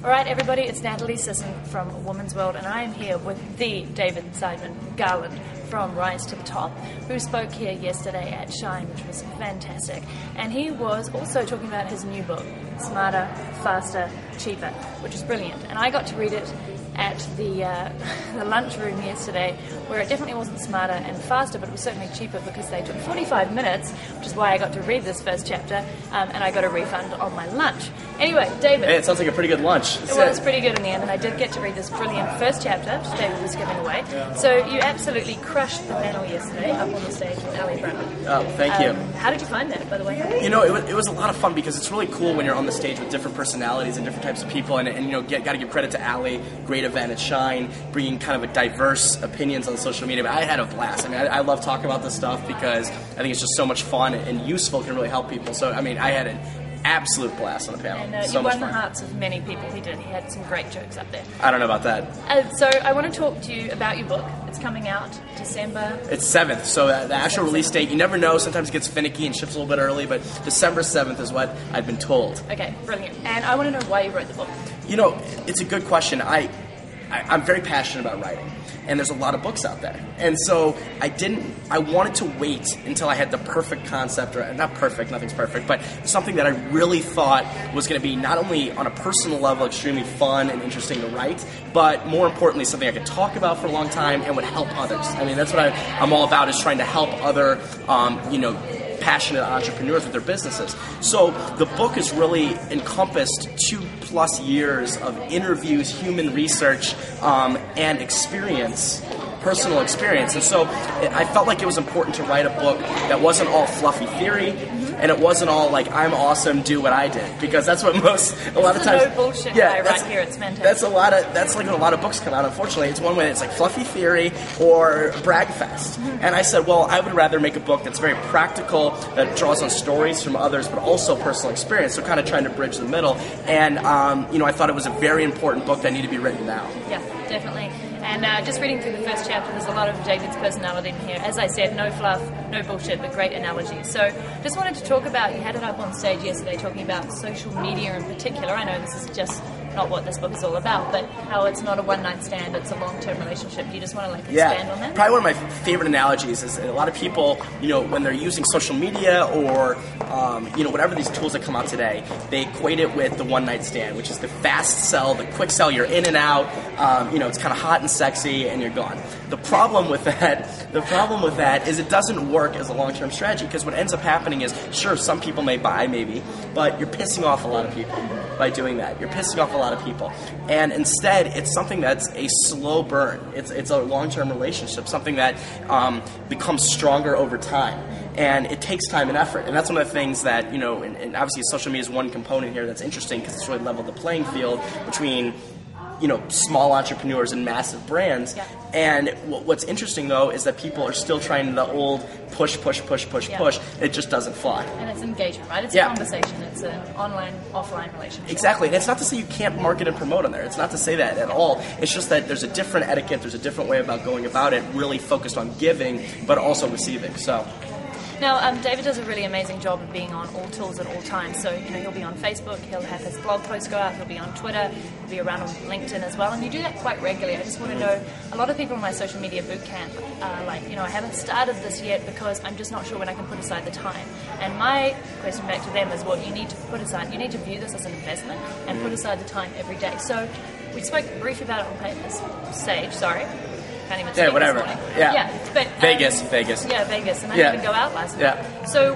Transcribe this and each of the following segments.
All right, everybody, it's Natalie Sisson from Woman's World, and I am here with the David Siteman Garland from Rise to the Top, who spoke here yesterday at Shine, which was fantastic. And he was also talking about his new book, Smarter, Faster, Cheaper, which is brilliant. And I got to read it at the lunchroom yesterday, where it definitely wasn't smarter and faster, but it was certainly cheaper because they took 45 minutes, which is why I got to read this first chapter, and I got a refund on my lunch. Anyway, David. Hey, it sounds like a pretty good lunch. It was pretty good in the end, and I did get to read this brilliant first chapter, which David was giving away. So you absolutely crushed the panel yesterday up on the stage with Ali Brown. Oh, thank you. How did you find that, by the way? You know, it was a lot of fun because it's really cool when you're on the stage with different personalities and different types of people, and you know, got to give credit to Ali, great event at Shine, bringing kind of a diverse opinions on social media. But I had a blast. I mean, I love talking about this stuff because I think it's just so much fun and useful, can really help people. So, I mean, I had an absolute blast on the panel. And so you much won the fun. hearts of many people. He did. He had some great jokes up there. I don't know about that. So I want to talk to you about your book. It's coming out December... It's 7th, so the actual release date, you never know. Sometimes it gets finicky and ships a little bit early, but December 7th is what I've been told. Okay, brilliant. And I want to know why you wrote the book. You know, it's a good question. I'm very passionate about writing, and there's a lot of books out there. And so I wanted to wait until I had the perfect concept, or not perfect, nothing's perfect, but something that I really thought was going to be not only on a personal level extremely fun and interesting to write, but more importantly something I could talk about for a long time and would help others. I mean, that's what I'm all about, is trying to help other, passionate entrepreneurs with their businesses. So the book has really encompassed 2+ years of interviews, human research, and experience, personal experience. And so I felt like it was important to write a book that wasn't all fluffy theory, and it wasn't all like, I'm awesome, do what I did, because that's what a lot of times. No bullshit guy right here. It's fantastic. That's like when a lot of books come out. Unfortunately, it's one way it's like fluffy theory or brag fest. And I said, well, I would rather make a book that's very practical, that draws on stories from others, but also personal experience. So kind of trying to bridge the middle. And I thought it was a very important book that needed to be written now. Yeah, definitely. And just reading through the first chapter, there's a lot of David's personality in here. As I said, no fluff, no bullshit, but great analogies. So just wanted to talk about, you had it up on stage yesterday talking about social media in particular. I know this is just not what this book is all about, but how it's not a one-night stand, it's a long-term relationship. Do you just want to expand on that? Probably one of my favorite analogies is a lot of people, when they're using social media or, whatever these tools that come out today, they equate it with the one-night stand, which is the fast sell, the quick sell, you're in and out, it's kind of hot and sexy, and you're gone. The problem with that is it doesn't work as a long-term strategy, because what ends up happening is, sure, some people may buy, maybe, but you're pissing off a lot of people by doing that. You're pissing off a lot of people. And instead, it's something that's a slow burn. It's a long-term relationship, something that becomes stronger over time. And it takes time and effort. And that's one of the things that, and obviously social media is one component here that's interesting, because it's really leveled the playing field between small entrepreneurs and massive brands. Yeah. And what's interesting, though, is that people are still trying the old push. It just doesn't fly. And it's engagement, right? It's a conversation. It's an online, offline relationship. Exactly. And it's not to say you can't market and promote on there. It's not to say that at all. It's just that there's a different etiquette, there's a different way about going about it, really focused on giving, but also receiving. So. Now, David does a really amazing job of being on all tools at all times. So, he'll be on Facebook, he'll have his blog posts go out, he'll be on Twitter, he'll be around on LinkedIn as well. And you do that quite regularly. I just want to know, a lot of people in my social media boot camp are like, I haven't started this yet because I'm just not sure when I can put aside the time. And my question back to them is, well, you need to put aside, you need to view this as an investment and put aside the time every day. So we spoke briefly about it on this stage, sorry. Can't even speak whatever. This morning. Yeah. But, Vegas. Yeah, Vegas. And I didn't even go out last night. Yeah. So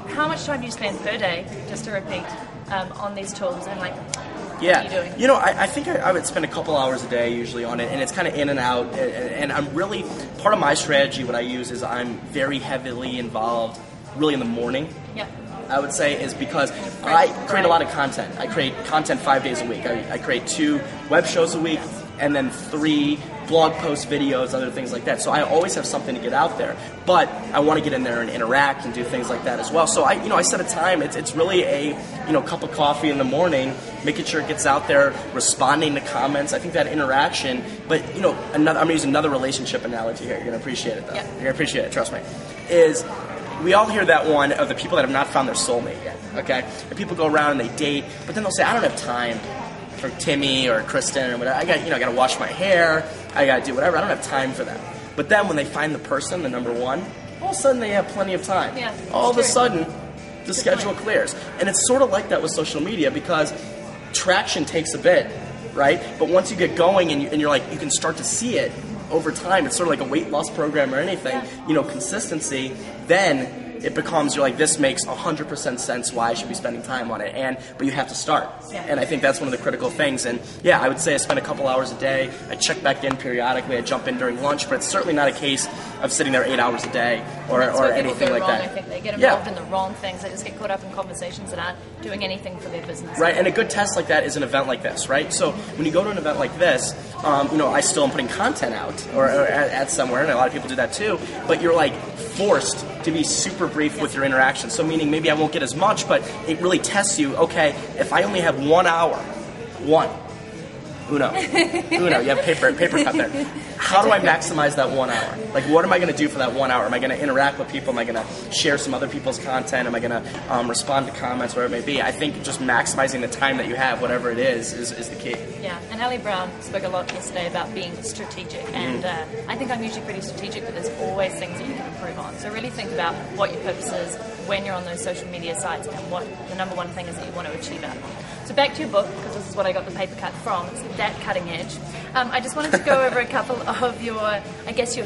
how much time do you spend per day, just to repeat, on these tools? And what are you doing? I think I would spend a couple hours a day usually on it, and it's kind of in and out. And I'm really, part of my strategy, what I use is I'm very heavily involved really in the morning. Yeah. I would say, is because I create a lot of content. I create content 5 days a week. I create 2 web shows a week, and then 3 blog posts, videos, other things like that. So I always have something to get out there, but I want to get in there and interact and do things like that as well. So I set a time. It's really a cup of coffee in the morning, making sure it gets out there, responding to comments. I think that interaction. But I'm going to use another relationship analogy here. You're going to appreciate it though. Yeah. You're going to appreciate it. Trust me. Is we all hear that one of the people that have not found their soulmate yet. Okay, and people go around and they date, but then they'll say, I don't have time. for Timmy or Kristen or whatever. I got to wash my hair. I got to do whatever. I don't have time for that. But then when they find the person, the number one, all of a sudden they have plenty of time. Yeah, all of a sudden, the schedule clears. And it's sort of like that with social media because traction takes a bit, right? But once you get going and you're like, you can start to see it over time. It's sort of like a weight loss program or anything, consistency, then it becomes, you're like, this makes 100% sense why I should be spending time on it. But you have to start. Yeah. And I think that's one of the critical things. And I would say I spend a couple hours a day. I check back in periodically. I jump in during lunch, but it's certainly not a case of sitting there 8 hours a day or anything like that. I think they get involved in the wrong things. They just get caught up in conversations that aren't doing anything for their business. Right, and a good test like that is an event like this, right? So when you go to an event like this, I still am putting content out or at somewhere, and a lot of people do that too, but you're like forced to be super brief with your interaction. So meaning maybe I won't get as much, but it really tests you, okay, if I only have 1 hour, Uno, you have paper cut there. How do I maximize that 1 hour? Like, what am I going to do for that 1 hour? Am I going to interact with people? Am I going to share some other people's content? Am I going to respond to comments, whatever it may be? I think just maximizing the time that you have, whatever it is the key. Yeah, and Ellie Brown spoke a lot yesterday about being strategic, and I think I'm usually pretty strategic, but there's always things that you can improve on. So really think about what your purpose is when you're on those social media sites and what the number one thing is that you want to achieve out of it. So back to your book, because this is what I got the paper cut from. It's that cutting edge. I just wanted to go over a couple of your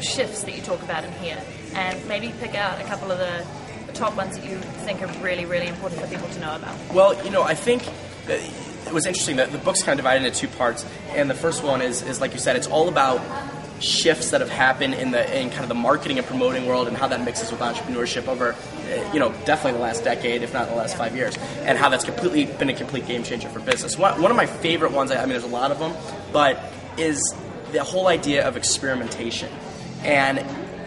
shifts that you talk about in here, and maybe pick out a couple of the top ones that you think are really, really important for people to know about. Well, I think it was interesting that the book's kind of divided into 2 parts, and the first one is like you said, it's all about shifts that have happened in kind of the marketing and promoting world and how that mixes with entrepreneurship over, definitely the last decade, if not the last 5 years, and how that's been a complete game changer for business. One of my favorite ones, I mean, there's a lot of them, but is the whole idea of experimentation. And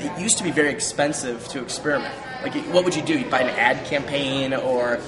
it used to be very expensive to experiment. Like, what would you do? You'd buy an ad campaign or,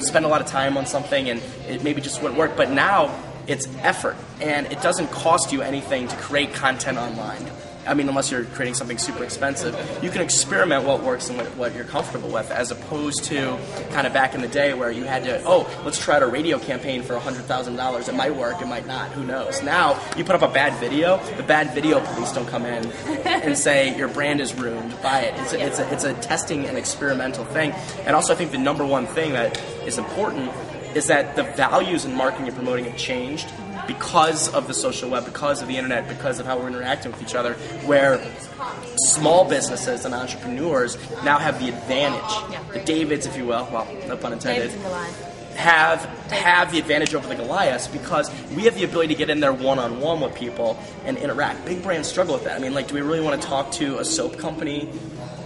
spend a lot of time on something and it maybe just wouldn't work. But now it's effort, and it doesn't cost you anything to create content online. I mean, unless you're creating something super expensive. You can experiment what works and what you're comfortable with, as opposed to kind of back in the day where you had to, let's try out a radio campaign for $100,000. It might work, it might not, who knows. Now, you put up a bad video, the bad video police don't come in and say, your brand is ruined, buy it. It's a testing and experimental thing. And also, I think the number one thing that is important is that the values in marketing and promoting have changed because of the social web, because of the internet, because of how we're interacting with each other, where small businesses and entrepreneurs now have the advantage. The Davids, if you will, well, no pun intended, have the advantage over the Goliaths because we have the ability to get in there one-on-one with people and interact. Big brands struggle with that. I mean, do we really want to talk to a soap company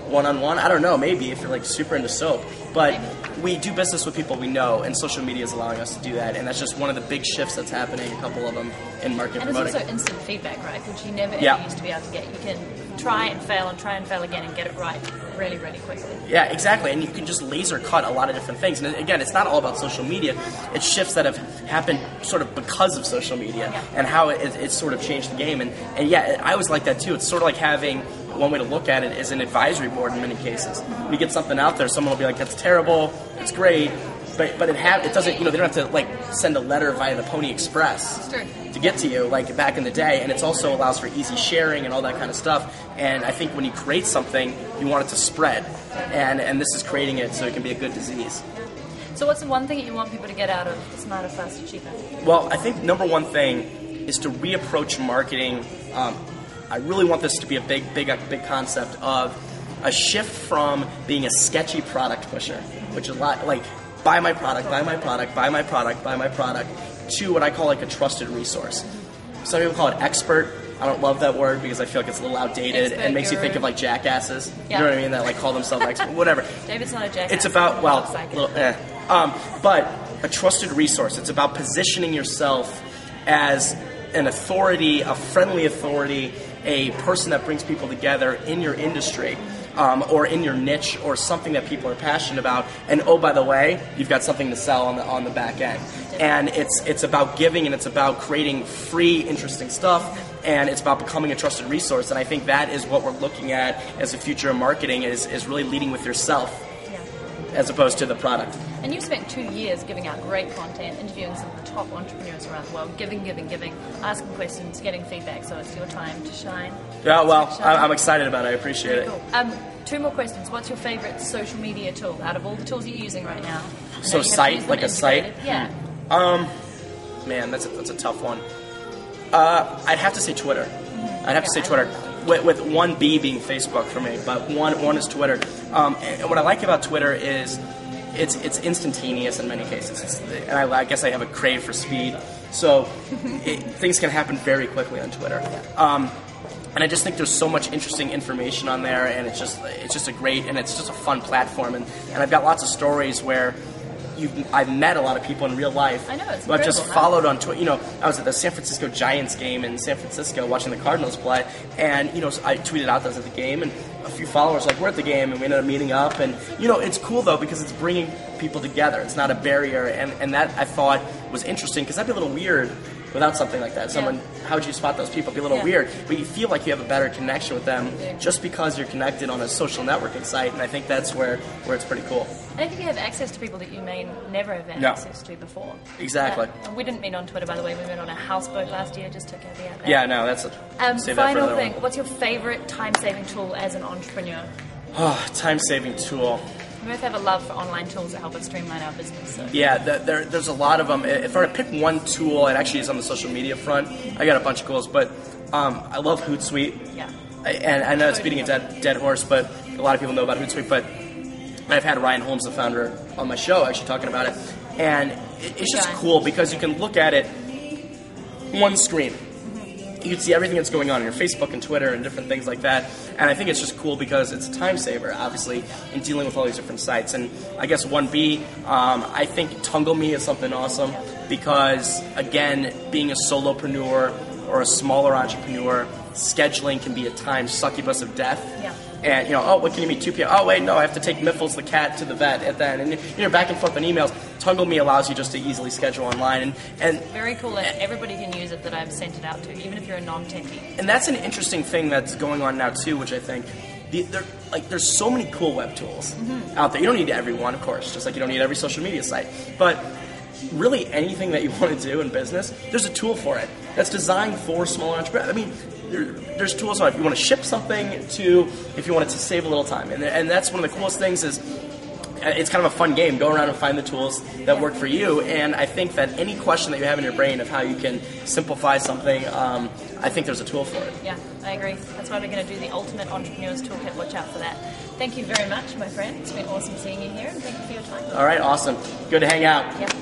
one-on-one? I don't know, maybe if you're super into soap. But we do business with people we know, and social media is allowing us to do that. And that's just one of the big shifts that's happening, a couple of them in marketing and promoting. And it's also instant feedback, right? Which you never ever used to be able to get. You can try and fail again and get it right really, really quickly. Yeah, exactly. And you can just laser cut a lot of different things. And again, it's not all about social media. It's shifts that have happened sort of because of social media and how it's sort of changed the game. And I always like that too. It's sort of like having, one way to look at it is an advisory board in many cases. When you get something out there, someone will be like, that's terrible, it's great, but it doesn't, they don't have to send a letter via the Pony Express to get to you like back in the day. And it also allows for easy sharing and all that kind of stuff. And I think when you create something, you want it to spread. And this is creating it so it can be a good disease. So what's the one thing that you want people to get out of Smarter, Faster, Cheaper? Well, I think number one thing is to reapproach marketing. I really want this to be a big concept of a shift from being a sketchy product pusher, which is a lot like buy my product, buy my product, buy my product, buy my product, to what I call a trusted resource. Some people call it expert. I don't love that word because I feel like it's a little outdated and makes you think of jackasses. You know what I mean? That call themselves expert, whatever. David's not a jackass. It's about but a trusted resource. It's about positioning yourself as an authority, a friendly authority, a person that brings people together in your industry or in your niche or something that people are passionate about. And oh, by the way, you've got something to sell on the back end. And it's about giving, and it's about creating free, interesting stuff, and it's about becoming a trusted resource. And I think that is what we're looking at as the future of marketing is really leading with yourself. as opposed to the product. And you've spent 2 years giving out great content, interviewing some of the top entrepreneurs around the world, giving, asking questions, getting feedback, so it's your time to shine. Yeah, well, I'm excited about it. I appreciate it. Cool. 2 more questions. What's your favorite social media tool out of all the tools you're using right now? So site, like a site? Yeah. Man, that's a tough one. I'd have to say Twitter. I'd have to say Twitter. With one B being Facebook for me, but one is Twitter. And what I like about Twitter is it's instantaneous in many cases. And I guess I have a crave for speed, so things can happen very quickly on Twitter. And I just think there's so much interesting information on there, and it's just a great, and it's just a fun platform. And I've got lots of stories where I've met a lot of people in real life. I know, it's who I've just incredible, followed on Twitter. You know, I was at the San Francisco Giants game in San Francisco watching the Cardinals play, and I tweeted out that I was at the game, and a few followers were like, we're at the game, and we ended up meeting up. And it's cool though because it's bringing people together. It's not a barrier, and that I thought was interesting because that'd be a little weird without something like that. How would you spot those people? It'd be a little weird, but you feel like you have a better connection with them just because you're connected on a social networking site, and I think that's where it's pretty cool. And I think you have access to people that you may never have had access to before. Exactly. We didn't meet on Twitter, by the way. We met on a houseboat last year, just to caveat that. Yeah, no, that's a final thing. What's your favorite time-saving tool as an entrepreneur? Oh, time-saving tool. We both have a love for online tools that help us streamline our business. So. Yeah, there's a lot of them. If I were to pick one tool, it actually is on the social media front. I got a bunch of tools, but I love Hootsuite. Yeah. And I know it's beating a dead horse, but a lot of people know about Hootsuite. But I've had Ryan Holmes, the founder, on my show actually talking about it. And it's just cool because you can look at it one screen. You can see everything that's going on your Facebook and Twitter and different things like that. And I think it's just cool because it's a time saver, obviously, in dealing with all these different sites. And I guess 1B, I think TungleMe is something awesome because, again, being a solopreneur or a smaller entrepreneur, scheduling can be at times succubus of death. Yeah. And, what can you meet, 2 p.m.? Oh, wait, no, I have to take Miffles the cat to the vet at that. And, back and forth on emails. TungleMe allows you just to easily schedule online. And very cool, and everybody can use it that I've sent it out to, even if you're a non-techie. And that's an interesting thing that's going on now, too, which I think, there's so many cool web tools out there. You don't need every one, of course, just like you don't need every social media site. But really anything that you want to do in business, there's a tool for it that's designed for smaller entrepreneurs. I mean, there's tools on if you want to ship something to if you want it to save a little time. And that's one of the coolest things is it's kind of a fun game. Go around and find the tools that work for you. And I think that any question that you have in your brain of how you can simplify something, I think there's a tool for it. Yeah, I agree. That's why we're going to do the Ultimate Entrepreneurs Toolkit. Watch out for that. Thank you very much, my friend. It's been awesome seeing you here, and thank you for your time. All right, awesome. Good to hang out. Yep.